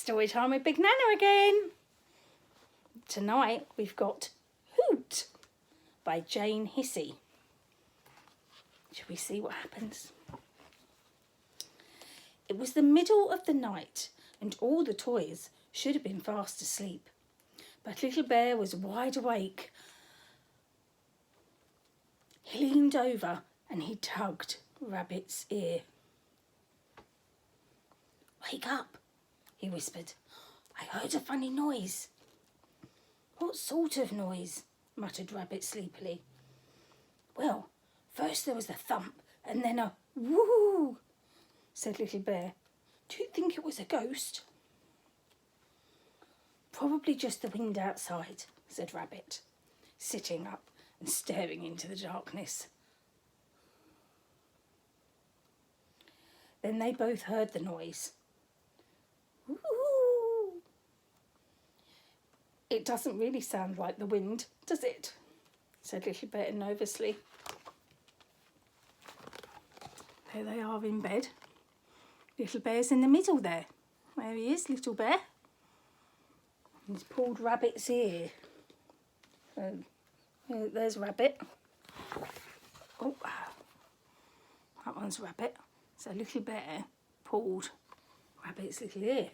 Story time with Big Nanna again. Tonight we've got Hoot by Jane Hissey. Shall we see what happens? It was the middle of the night and all the toys should have been fast asleep. But Little Bear was wide awake. He leaned over and he tugged Rabbit's ear. "Wake up," he whispered. "I heard a funny noise." "What sort of noise?" muttered Rabbit sleepily. "Well, first there was a thump and then a woo," said Little Bear. "Do you think it was a ghost?" "Probably just the wind outside," said Rabbit, sitting up and staring into the darkness. Then they both heard the noise. "Woo!" "It doesn't really sound like the wind, does it?" said Little Bear nervously. There they are in bed. Little Bear's in the middle there. There he is, Little Bear. He's pulled Rabbit's ear. There's Rabbit. Oh, that one's Rabbit. So Little Bear pulled Rabbit's little ear.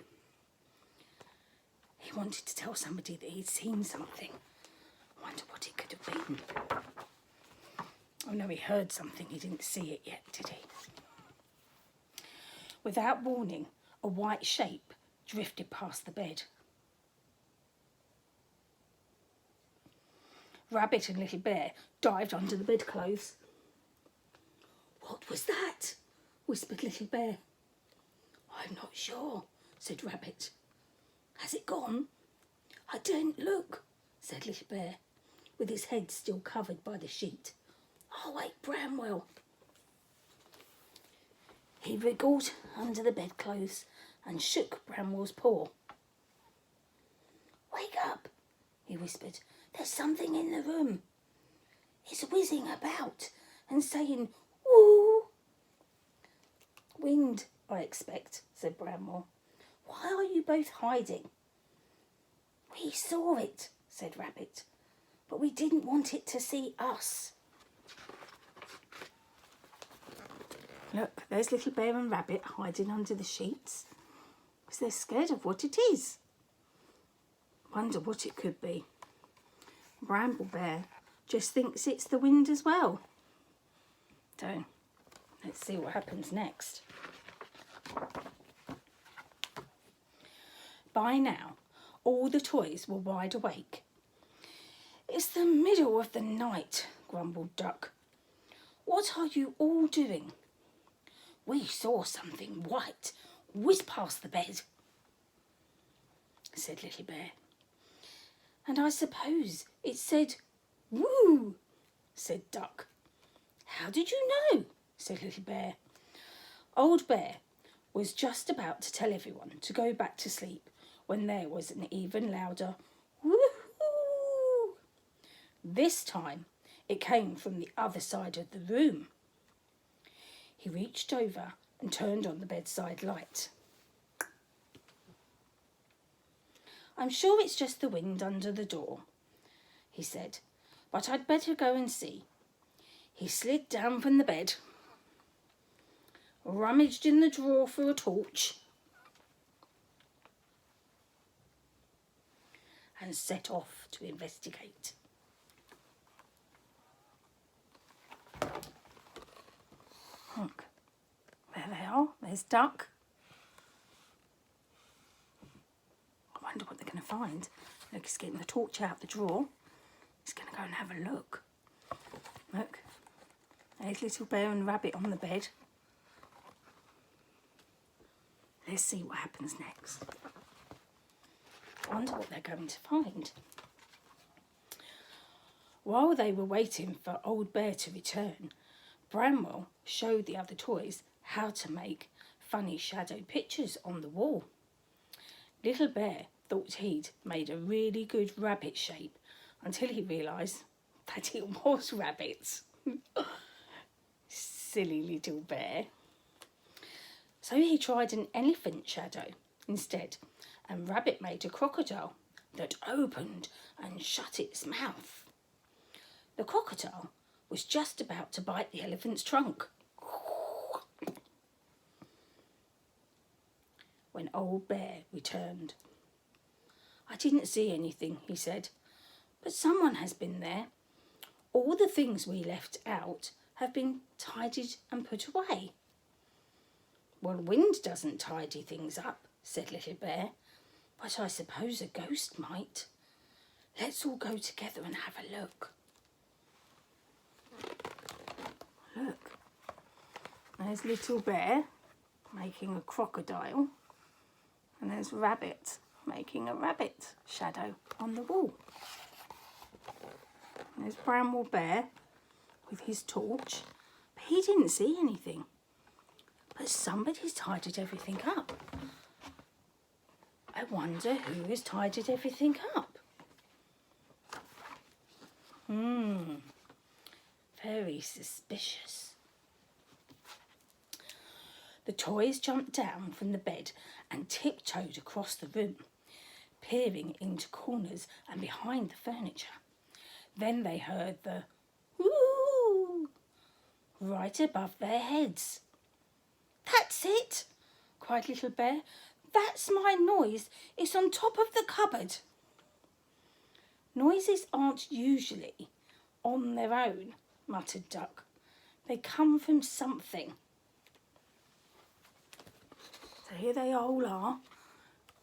He wanted to tell somebody that he'd seen something. I wonder what it could have been. Oh no, he heard something. He didn't see it yet, did he? Without warning, a white shape drifted past the bed. Rabbit and Little Bear dived under the bedclothes. "What was that?" whispered Little Bear. "I'm not sure," said Rabbit. "Has it gone?" "I daren't look," said Little Bear, with his head still covered by the sheet. "I'll wake Bramwell." He wriggled under the bedclothes and shook Bramwell's paw. "Wake up," he whispered. "There's something in the room. It's whizzing about and saying, 'Woo!'" "Wind, I expect," said Bramwell. "Why are you both hiding?" "We saw it," said Rabbit, "but we didn't want it to see us." Look, there's Little Bear and Rabbit hiding under the sheets because they're scared of what it is. Wonder what it could be. Bramble Bear just thinks it's the wind as well. So, let's see what happens next. By now, all the toys were wide awake. "It's the middle of the night," grumbled Duck. "What are you all doing?" "We saw something white whiz past the bed," said Little Bear. "And I suppose it said, 'Woo,'" said Duck. "How did you know?" said Little Bear. Old Bear was just about to tell everyone to go back to sleep when there was an even louder woo-hoo. This time it came from the other side of the room. He reached over and turned on the bedside light. "I'm sure it's just the wind under the door," he said, "but I'd better go and see." He slid down from the bed, rummaged in the drawer for a torch, and set off to investigate. Look, there they are. There's Duck. I wonder what they're going to find. Look, he's getting the torch out the drawer. He's going to go and have a look. Look, there's Little Bear and Rabbit on the bed. Let's see what happens next. I wonder what they're going to find. While they were waiting for Old Bear to return, Bramwell showed the other toys how to make funny shadow pictures on the wall. Little Bear thought he'd made a really good rabbit shape until he realised that it was rabbits. Silly Little Bear. So he tried an elephant shadow instead and Rabbit made a crocodile that opened and shut its mouth. The crocodile was just about to bite the elephant's trunk when Old Bear returned. "I didn't see anything," he said, "but someone has been there. All the things we left out have been tidied and put away." "Well, wind doesn't tidy things up," said Little Bear, "but I suppose a ghost might. Let's all go together and have a look." Look, there's Little Bear making a crocodile, and there's Rabbit making a rabbit shadow on the wall. And there's Bramble Bear with his torch, but he didn't see anything. But somebody's tidied everything up. I wonder who has tidied everything up. Very suspicious. The toys jumped down from the bed and tiptoed across the room, peering into corners and behind the furniture. Then they heard the woo right above their heads. "That's it!" cried Little Bear. "That's my noise. It's on top of the cupboard." "Noises aren't usually on their own," muttered Duck. "They come from something." So here they all are,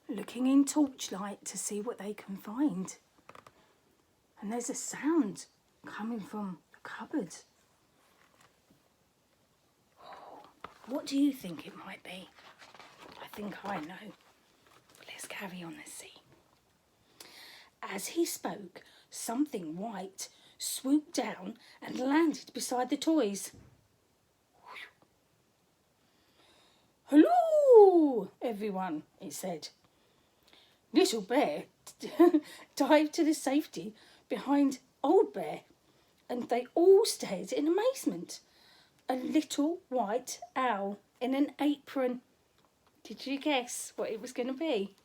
looking in torchlight to see what they can find. And there's a sound coming from the cupboard. What do you think it might be? I think I know. Let's carry on and see. As he spoke, something white swooped down and landed beside the toys. "Hello, everyone," it said. Little Bear dived to the safety behind Old Bear, and they all stared in amazement. A little white owl in an apron. Did you guess what it was going to be?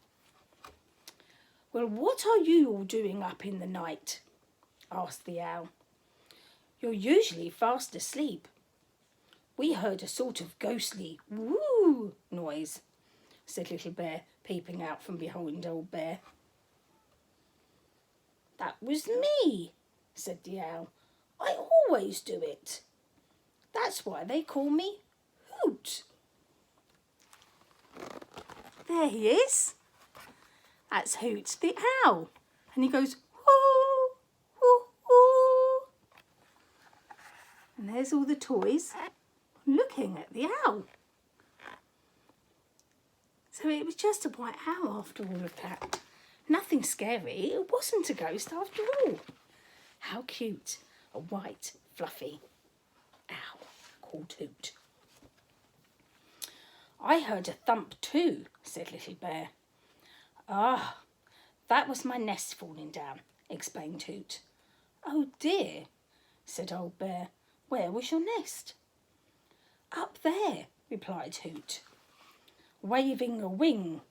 "Well, what are you all doing up in the night?" asked the owl. "You're usually fast asleep." "We heard a sort of ghostly woo noise," said Little Bear, peeping out from behind Old Bear. "That was me," said the owl. "I always do it. That's why they call me Hoot." There he is. That's Hoot the owl. And he goes, woo, woo, woo. And there's all the toys looking at the owl. So it was just a white owl after all of that. Nothing scary. It wasn't a ghost after all. How cute. A white, fluffy owl called Hoot. "I heard a thump too," said Little Bear. "Ah, that was my nest falling down," explained Hoot. "Oh dear," said Old Bear. "Where was your nest?" "Up there," replied Hoot, waving a wing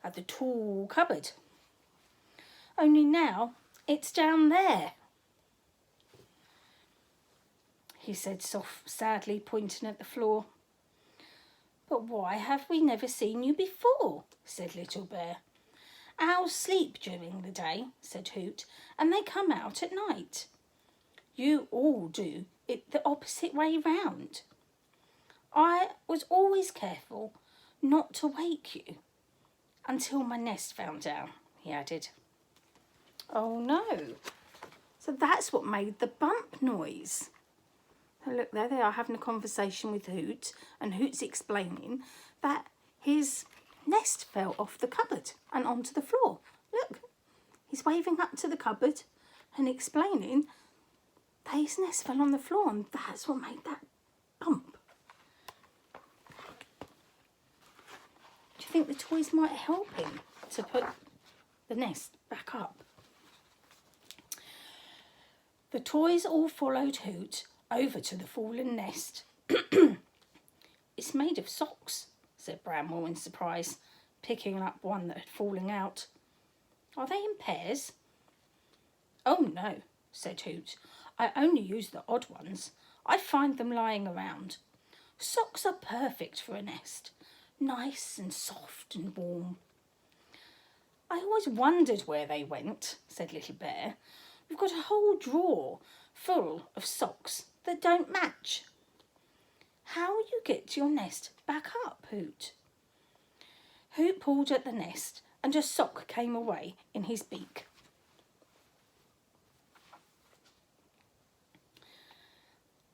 at the tall cupboard. "Only now it's down there," he said sadly, pointing at the floor. "But why have we never seen you before?" said Little Bear. "Owls sleep during the day," said Hoot, "and they come out at night. You all do it the opposite way round. I was always careful not to wake you until my nest fell down," he added. "Oh no, so that's what made the bump noise." So look, there they are having a conversation with Hoot, and Hoot's explaining that his nest fell off the cupboard and onto the floor. Look, he's waving up to the cupboard and explaining that his nest fell on the floor, and that's what made that bump. Do you think the toys might help him to put the nest back up? The toys all followed Hoot over to the fallen nest. "It's made of socks," said Bramble in surprise. picking up one that had fallen out. "Are they in pairs?" "Oh no," said Hoot. "I only use the odd ones. I find them lying around. Socks are perfect for a nest, nice and soft and warm." "I always wondered where they went," said Little Bear. "We've got a whole drawer full of socks that don't match." "How will you get your nest back up, Hoot?" Hoot pulled at the nest and a sock came away in his beak.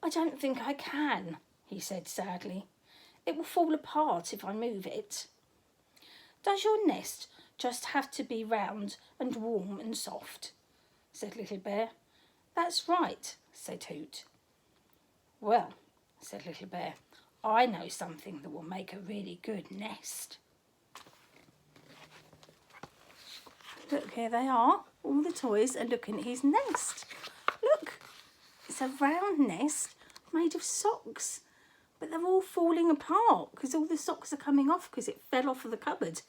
"I don't think I can," he said sadly. "It will fall apart if I move it." "Does your nest just have to be round and warm and soft?" said Little Bear. "That's right," said Hoot. "Well," said Little Bear, "I know something that will make a really good nest." Look, here they are. All the toys are looking at his nest. Look, it's a round nest made of socks, but they're all falling apart because all the socks are coming off because it fell off of the cupboard.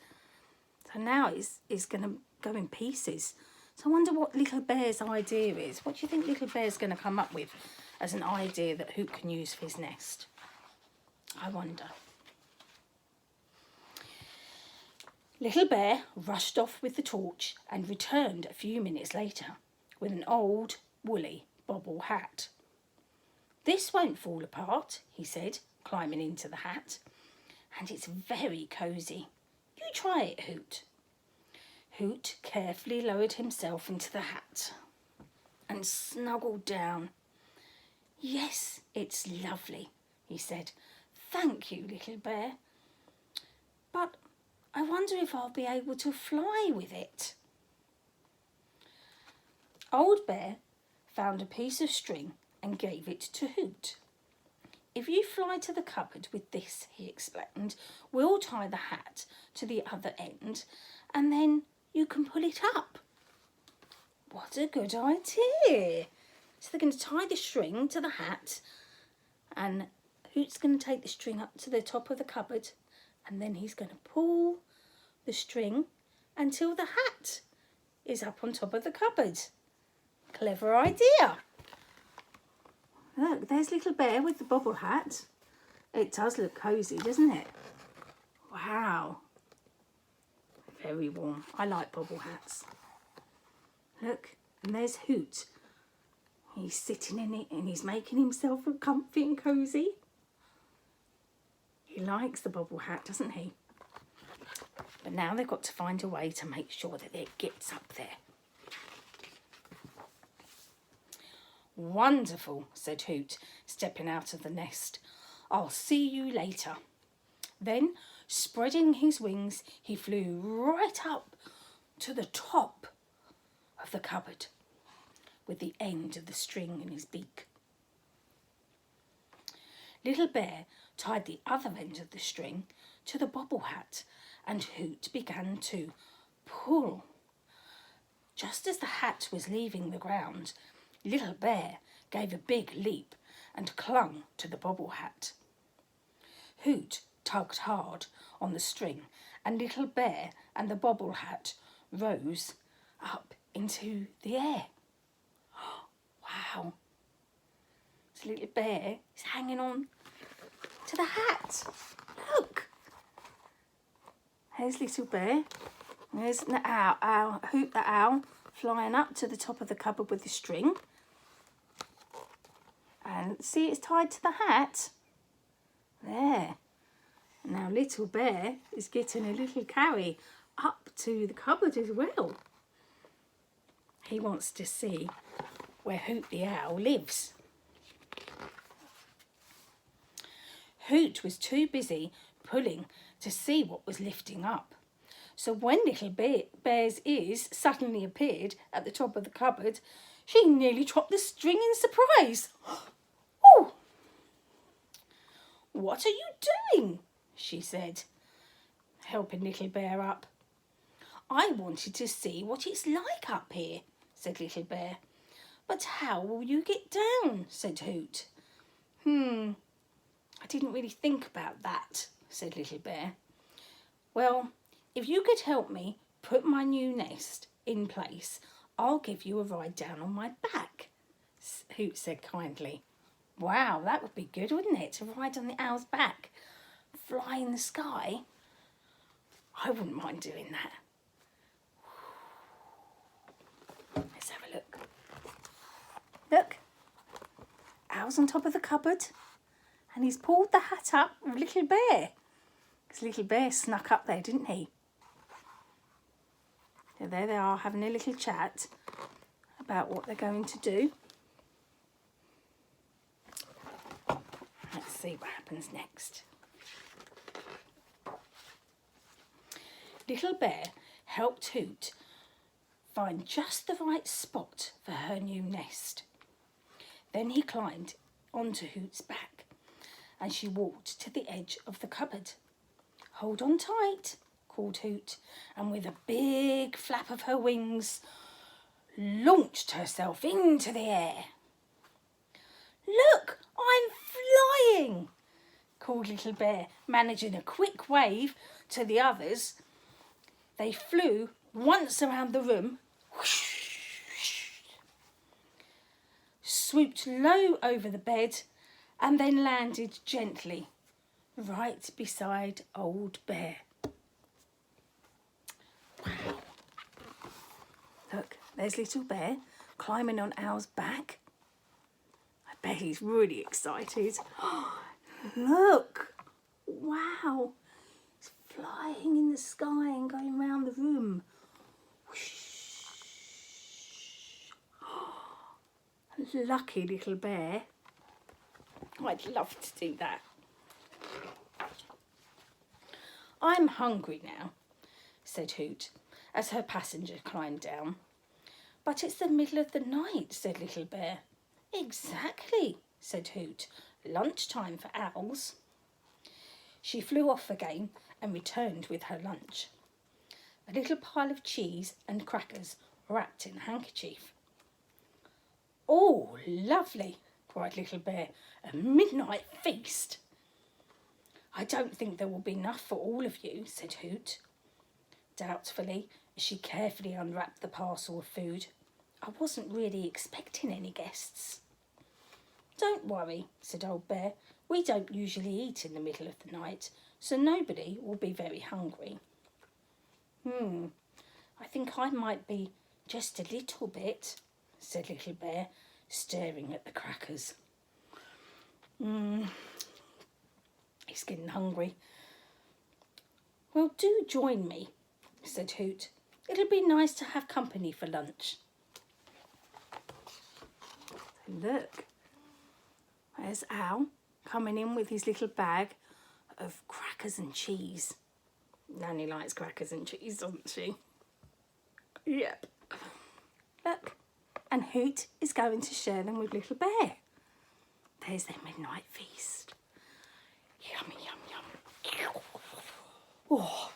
So now it's going to go in pieces. So I wonder what Little Bear's idea is. What do you think Little Bear's going to come up with as an idea that Hoot can use for his nest? I wonder. Little Bear rushed off with the torch and returned a few minutes later with an old woolly bobble hat. "This won't fall apart," he said, climbing into the hat, "and it's very cosy. You try it, Hoot." Hoot carefully lowered himself into the hat and snuggled down. "Yes, it's lovely," he said. "Thank you, Little Bear. But I wonder if I'll be able to fly with it." Old Bear found a piece of string and gave it to Hoot. "If you fly to the cupboard with this," he explained, "we'll tie the hat to the other end and then you can pull it up." What a good idea! So they're going to tie the string to the hat and Hoot's going to take the string up to the top of the cupboard and then he's going to pull the string until the hat is up on top of the cupboard. Clever idea. Look, there's Little Bear with the bobble hat. It does look cosy, doesn't it? Wow. Very warm. I like bobble hats. Look, and there's Hoot. He's sitting in it and he's making himself all comfy and cosy. He likes the bobble hat, doesn't he? But now they've got to find a way to make sure that it gets up there. "Wonderful," said Hoot, stepping out of the nest. "I'll see you later." Then, spreading his wings, he flew right up to the top of the cupboard with the end of the string in his beak. Little Bear tied the other end of the string to the bobble hat and Hoot began to pull. Just as the hat was leaving the ground, Little Bear gave a big leap and clung to the bobble hat. Hoot tugged hard on the string and Little Bear and the bobble hat rose up into the air. Wow! So Little Bear is hanging on to the hat. Look! There's Little Bear. There's the owl, Hoot the owl, flying up to the top of the cupboard with the string. And see, it's tied to the hat. There. Now Little Bear is getting a little carry up to the cupboard as well. He wants to see where Hoot the owl lives. Hoot was too busy pulling to see what was lifting up. So when Little Bear's ears suddenly appeared at the top of the cupboard, she nearly dropped the string in surprise. "Oh! What are you doing?" she said, helping Little Bear up. "I wanted to see what it's like up here," said Little Bear. "But how will you get down?" said Hoot. I didn't really think about that," said Little Bear. "Well, if you could help me put my new nest in place, I'll give you a ride down on my back, Hoot said kindly. Wow, that would be good, wouldn't it, to ride on the owl's back, fly in the sky? I wouldn't mind doing that. Let's have a look. Look, Owl's on top of the cupboard, and he's pulled the hat up of Little Bear. Because Little Bear snuck up there, didn't he? So there they are, having a little chat about what they're going to do. Let's see what happens next. Little Bear helped Hoot find just the right spot for her new nest. Then he climbed onto Hoot's back and she walked to the edge of the cupboard. Hold on tight, called Hoot, and with a big flap of her wings, launched herself into the air. Look, I'm flying, called Little Bear, managing a quick wave to the others. They flew once around the room, swooped low over the bed, and then landed gently right beside Old Bear. Wow. Look, there's Little Bear climbing on Owl's back. I bet he's really excited. Look! Wow! He's flying in the sky and going round the room. Lucky Little Bear. I'd love to do that. I'm hungry now, said Hoot, as her passenger climbed down. But it's the middle of the night, said Little Bear. Exactly, said Hoot. Lunchtime for owls. She flew off again and returned with her lunch. A little pile of cheese and crackers wrapped in a handkerchief. Oh, lovely, cried Little Bear. A midnight feast. I don't think there will be enough for all of you, said Hoot, doubtfully, as she carefully unwrapped the parcel of food. I wasn't really expecting any guests. Don't worry, said Old Bear. We don't usually eat in the middle of the night, so nobody will be very hungry. I think I might be just a little bit, said Little Bear, staring at the crackers. He's getting hungry. Well, do join me, said Hoot. It'll be nice to have company for lunch. Look, there's Owl coming in with his little bag of crackers and cheese. Nanny likes crackers and cheese, doesn't she? Yep. Look, and Hoot is going to share them with Little Bear. There's their midnight feast. Yummy, yum, yum. Oh.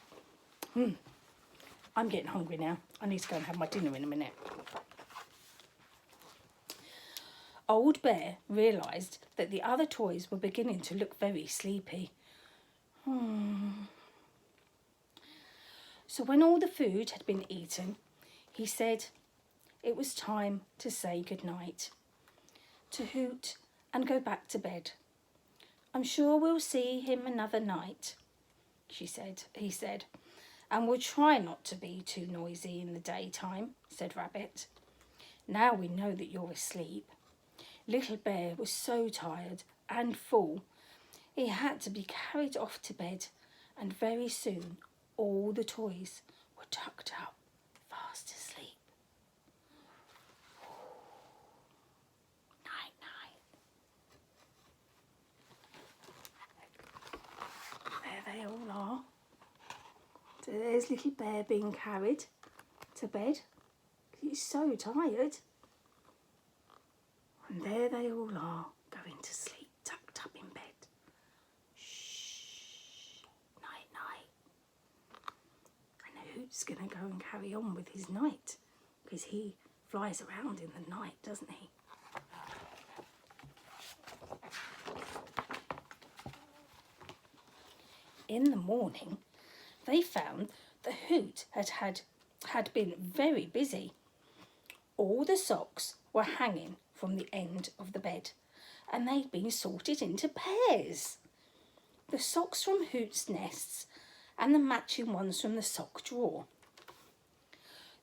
I'm getting hungry now. I need to go and have my dinner in a minute. Old Bear realised that the other toys were beginning to look very sleepy. So when all the food had been eaten, he said it was time to say goodnight to Hoot and go back to bed. I'm sure we'll see him another night, he said, and we'll try not to be too noisy in the daytime, said Rabbit. Now we know that you're asleep. Little Bear was so tired and full, he had to be carried off to bed, and very soon all the toys were tucked up, fast asleep. Night, night. There they all are. So there's Little Bear being carried to bed. He's so tired. And there they all are, going to sleep, tucked up in bed. Shh, night, night. And Hoot's going to go and carry on with his night, because he flies around in the night, doesn't he? In the morning, they found that Hoot had been very busy. All the socks were hanging from the end of the bed, and they'd been sorted into pairs. The socks from Hoot's nests and the matching ones from the sock drawer.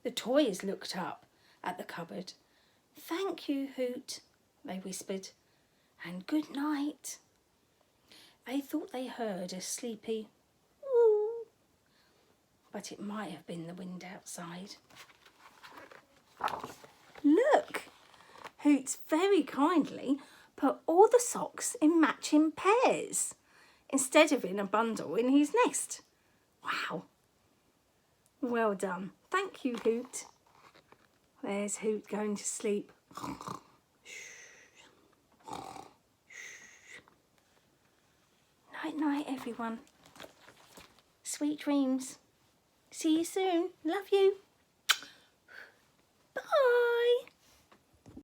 The toys looked up at the cupboard. "Thank you, Hoot," they whispered, "and good night." They thought they heard a sleepy woo, but it might have been the wind outside. Look! Hoot very kindly put all the socks in matching pairs instead of in a bundle in his nest. Wow! Well done. Thank you, Hoot. There's Hoot going to sleep. Night, night, everyone. Sweet dreams. See you soon. Love you.